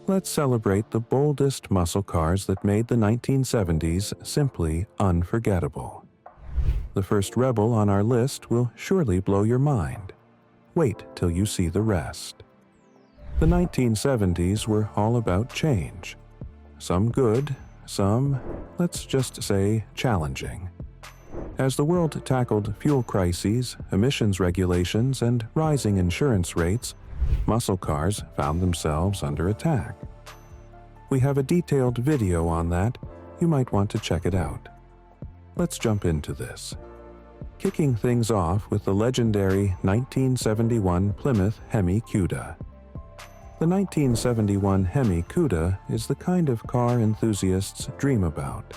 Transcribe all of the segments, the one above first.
let's celebrate the boldest muscle cars that made the 1970s simply unforgettable. The first Rebel on our list will surely blow your mind. Wait till you see the rest. The 1970s were all about change. Some good, some, let's just say, challenging. As the world tackled fuel crises, emissions regulations, and rising insurance rates, muscle cars found themselves under attack. We have a detailed video on that. You might want to check it out. Let's jump into this. Kicking things off with the legendary 1971 Plymouth Hemi Cuda. The 1971 Hemi Cuda is the kind of car enthusiasts dream about.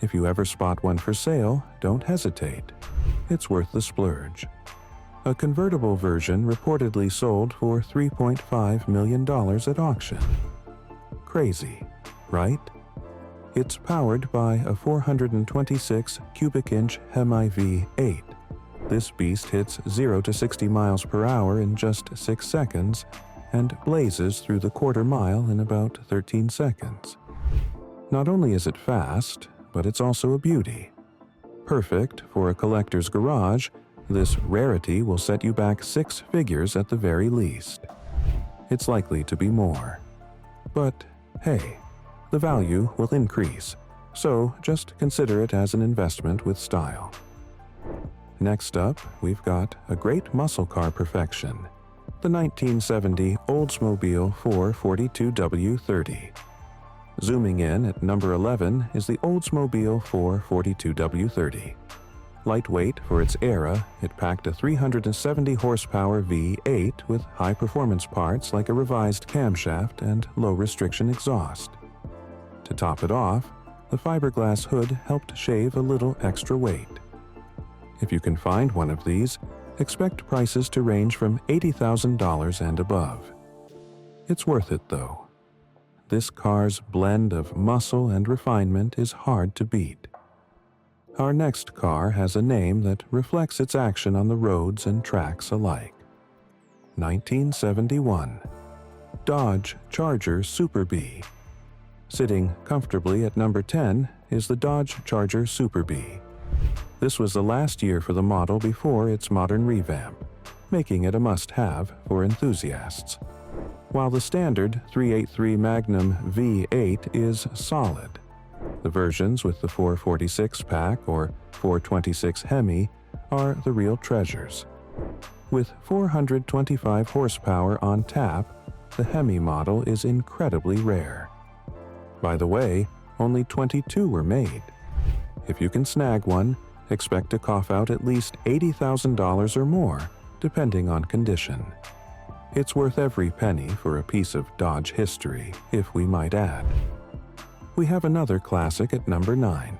If you ever spot one for sale, don't hesitate. It's worth the splurge. A convertible version reportedly sold for $3.5 million at auction. Crazy, right? It's powered by a 426 cubic inch Hemi V8. This beast hits 0 to 60 miles per hour in just 6 seconds and blazes through the quarter mile in about 13 seconds. Not only is it fast, but it's also a beauty. Perfect for a collector's garage, this rarity will set you back 6 figures at the very least. It's likely to be more. But hey, the value will increase, so just consider it as an investment with style. Next up, we've got a great muscle car perfection, the 1970 Oldsmobile 442W30. Zooming in at number 11 is the Oldsmobile 442W30. Lightweight for its era, it packed a 370 horsepower V8 with high-performance parts like a revised camshaft and low-restriction exhaust. To top it off, the fiberglass hood helped shave a little extra weight. If you can find one of these, expect prices to range from $80,000 and above. It's worth it, though. This car's blend of muscle and refinement is hard to beat. Our next car has a name that reflects its action on the roads and tracks alike. 1971 Dodge Charger Super Bee. Sitting comfortably at number 10 is the Dodge Charger Super Bee. This was the last year for the model before its modern revamp, making it a must-have for enthusiasts. While the standard 383 Magnum V8 is solid, the versions with the 446 pack or 426 Hemi are the real treasures. With 425 horsepower on tap, the Hemi model is incredibly rare. By the way, only 22 were made. If you can snag one, expect to cough out at least $80,000 or more, depending on condition. It's worth every penny for a piece of Dodge history, if we might add. We have another classic at number 9.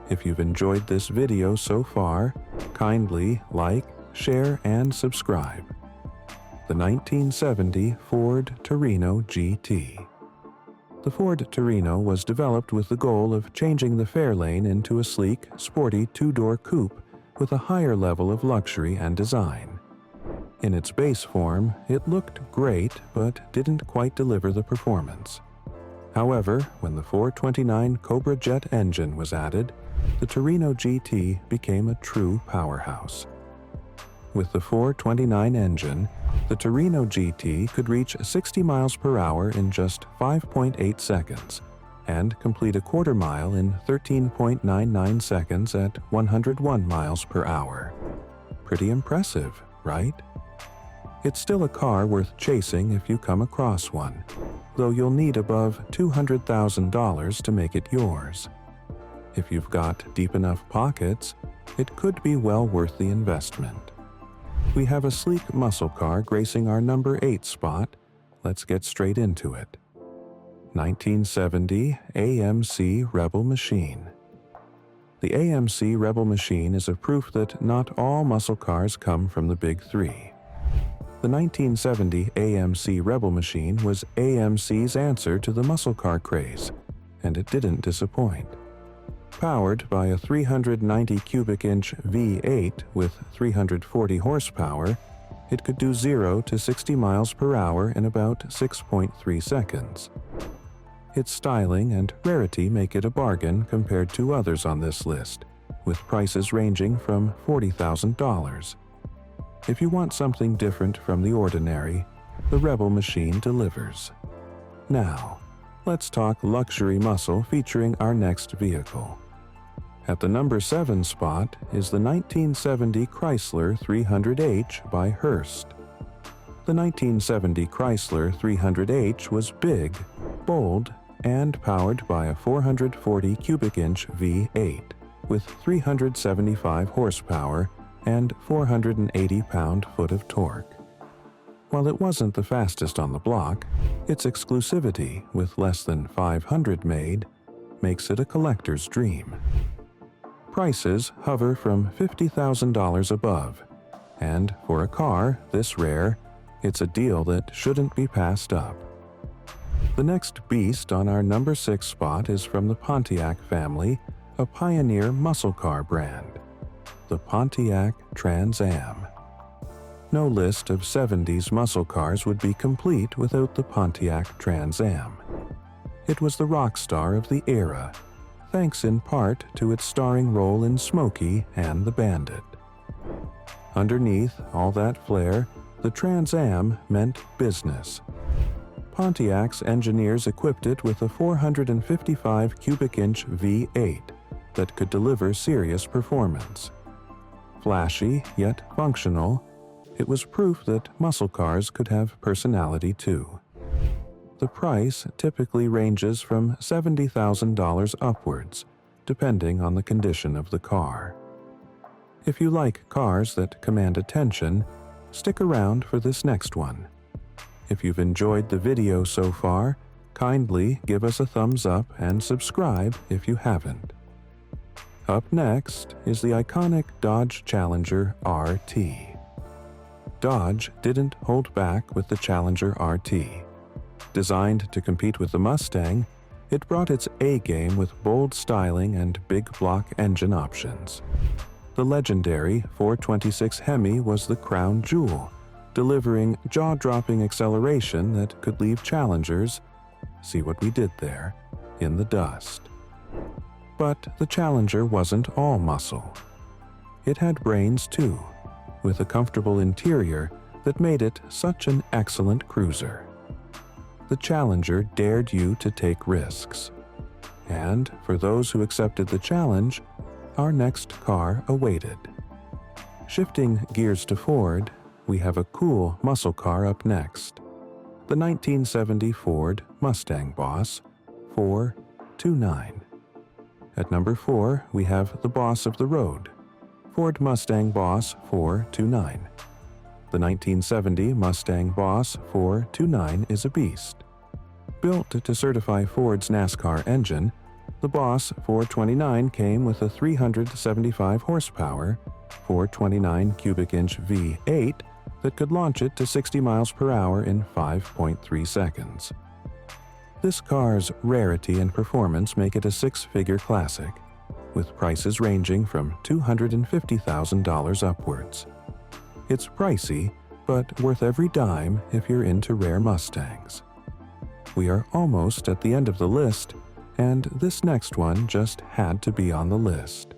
If you've enjoyed this video so far, kindly like, share, and subscribe. The 1970 Ford Torino GT. The Ford Torino was developed with the goal of changing the Fairlane into a sleek, sporty two-door coupe with a higher level of luxury and design. In its base form, it looked great but didn't quite deliver the performance. However, when the 429 Cobra Jet engine was added, the Torino GT became a true powerhouse. With the 429 engine, the Torino GT could reach 60 miles per hour in just 5.8 seconds and complete a quarter mile in 13.99 seconds at 101 miles per hour. Pretty impressive, right? It's still a car worth chasing if you come across one, though you'll need above $200,000 to make it yours. If you've got deep enough pockets, it could be well worth the investment. We have a sleek muscle car gracing our number 8 spot. Let's get straight into it. 1970 AMC Rebel Machine. The AMC Rebel Machine is a proof that not all muscle cars come from the Big Three. The 1970 AMC Rebel Machine was AMC's answer to the muscle car craze, and it didn't disappoint. Powered by a 390 cubic inch V8 with 340 horsepower, It could do 0 to 60 miles per hour in about 6.3 seconds. Its styling and rarity make it a bargain compared to others on this list, with prices ranging from $40,000. If you want something different from the ordinary, the Rebel machine delivers. Now, let's talk luxury muscle featuring our next vehicle. At the number 7 spot is the 1970 Chrysler 300H by Hearst. The 1970 Chrysler 300H was big, bold, and powered by a 440 cubic inch V8 with 375 horsepower and 480 pound-foot of torque. While it wasn't the fastest on the block, its exclusivity, with less than 500 made, makes it a collector's dream. Prices hover from $50,000 above, and for a car this rare, it's a deal that shouldn't be passed up. The next beast on our number 6 spot is from the Pontiac family, a pioneer muscle car brand, the Pontiac Trans Am. No list of 70s muscle cars would be complete without the Pontiac Trans Am. It was the rock star of the era, thanks in part to its starring role in Smokey and the Bandit. Underneath all that flair, the Trans Am meant business. Pontiac's engineers equipped it with a 455 cubic inch V8 that could deliver serious performance. Flashy yet functional, it was proof that muscle cars could have personality too. The price typically ranges from $70,000 upwards, depending on the condition of the car. If you like cars that command attention, stick around for this next one. If you've enjoyed the video so far, kindly give us a thumbs up and subscribe if you haven't. Up next is the iconic Dodge Challenger RT. Dodge didn't hold back with the Challenger RT. Designed to compete with the Mustang, it brought its A-game with bold styling and big block engine options. The legendary 426 Hemi was the crown jewel, delivering jaw-dropping acceleration that could leave challengers, see what we did there, in the dust. But the Challenger wasn't all muscle. It had brains too, with a comfortable interior that made it such an excellent cruiser. The Challenger dared you to take risks. And for those who accepted the challenge, our next car awaited. Shifting gears to Ford, we have a cool muscle car up next. The 1970 Ford Mustang Boss 429. At number 4, we have the boss of the road, Ford Mustang Boss 429. The 1970 Mustang Boss 429 is a beast. Built to certify Ford's NASCAR engine, the Boss 429 came with a 375 horsepower, 429 cubic inch V8 that could launch it to 60 miles per hour in 5.3 seconds. This car's rarity and performance make it a six-figure classic, with prices ranging from $250,000 upwards. It's pricey, but worth every dime if you're into rare Mustangs. We are almost at the end of the list, and this next one just had to be on the list.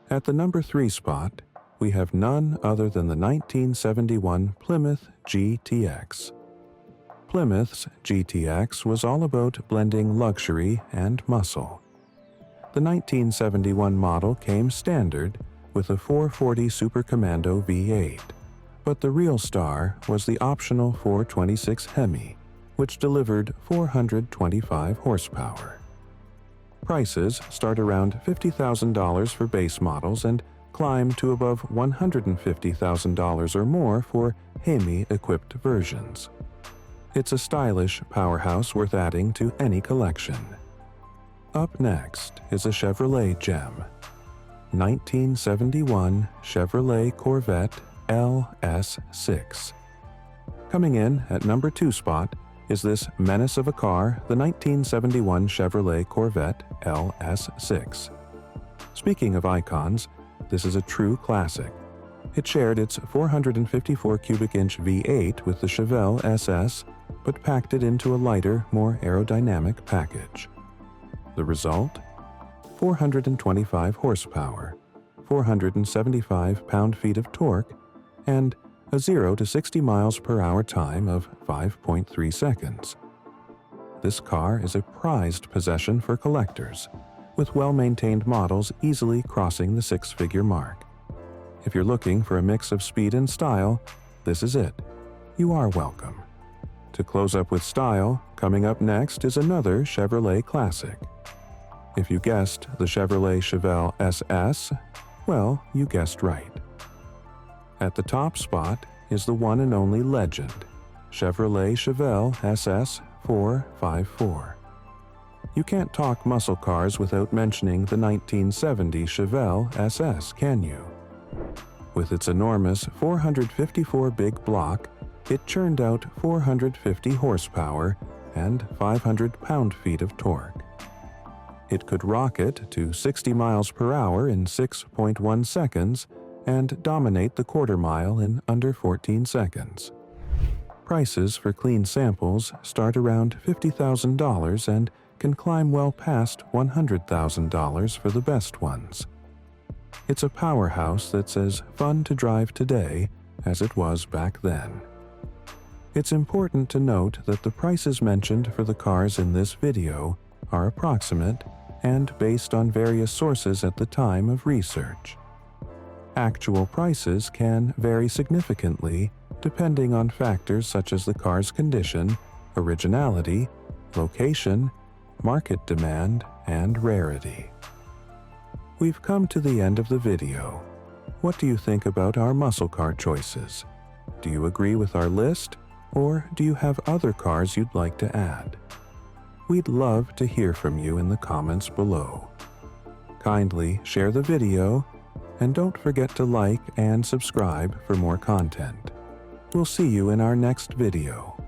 At the number 3 spot, we have none other than the 1971 Plymouth GTX. Plymouth's GTX was all about blending luxury and muscle. The 1971 model came standard with a 440 Super Commando V8, but the real star was the optional 426 Hemi, which delivered 425 horsepower. Prices start around $50,000 for base models and climb to above $150,000 or more for Hemi-equipped versions. It's a stylish powerhouse worth adding to any collection. Up next is a Chevrolet gem. 1971 Chevrolet Corvette LS6. Coming in at number 2 spot is this menace of a car, the 1971 Chevrolet Corvette LS6. Speaking of icons, this is a true classic. It shared its 454 cubic inch V8 with the Chevelle SS, but packed it into a lighter, more aerodynamic package. The result? 425 horsepower, 475 pound-feet of torque, and a 0 to 60 miles per hour time of 5.3 seconds. This car is a prized possession for collectors, with well-maintained models easily crossing the six-figure mark. If you're looking for a mix of speed and style, this is it. You are welcome. To close up with style, coming up next is another Chevrolet classic. If you guessed the Chevrolet Chevelle SS, well, you guessed right. At the top spot is the one and only legend, Chevrolet Chevelle SS 454. You can't talk muscle cars without mentioning the 1970 Chevelle SS, can you? With its enormous 454 big block, it churned out 450 horsepower and 500 pound-feet of torque. It could rocket to 60 miles per hour in 6.1 seconds and dominate the quarter mile in under 14 seconds. Prices for clean samples start around $50,000 and can climb well past $100,000 for the best ones. It's a powerhouse that's as fun to drive today as it was back then. It's important to note that the prices mentioned for the cars in this video are approximate and based on various sources at the time of research. Actual prices can vary significantly depending on factors such as the car's condition, originality, location, market demand, and rarity. We've come to the end of the video. What do you think about our muscle car choices? Do you agree with our list, or do you have other cars you'd like to add? We'd love to hear from you in the comments below. Kindly share the video, and don't forget to like and subscribe for more content. We'll see you in our next video.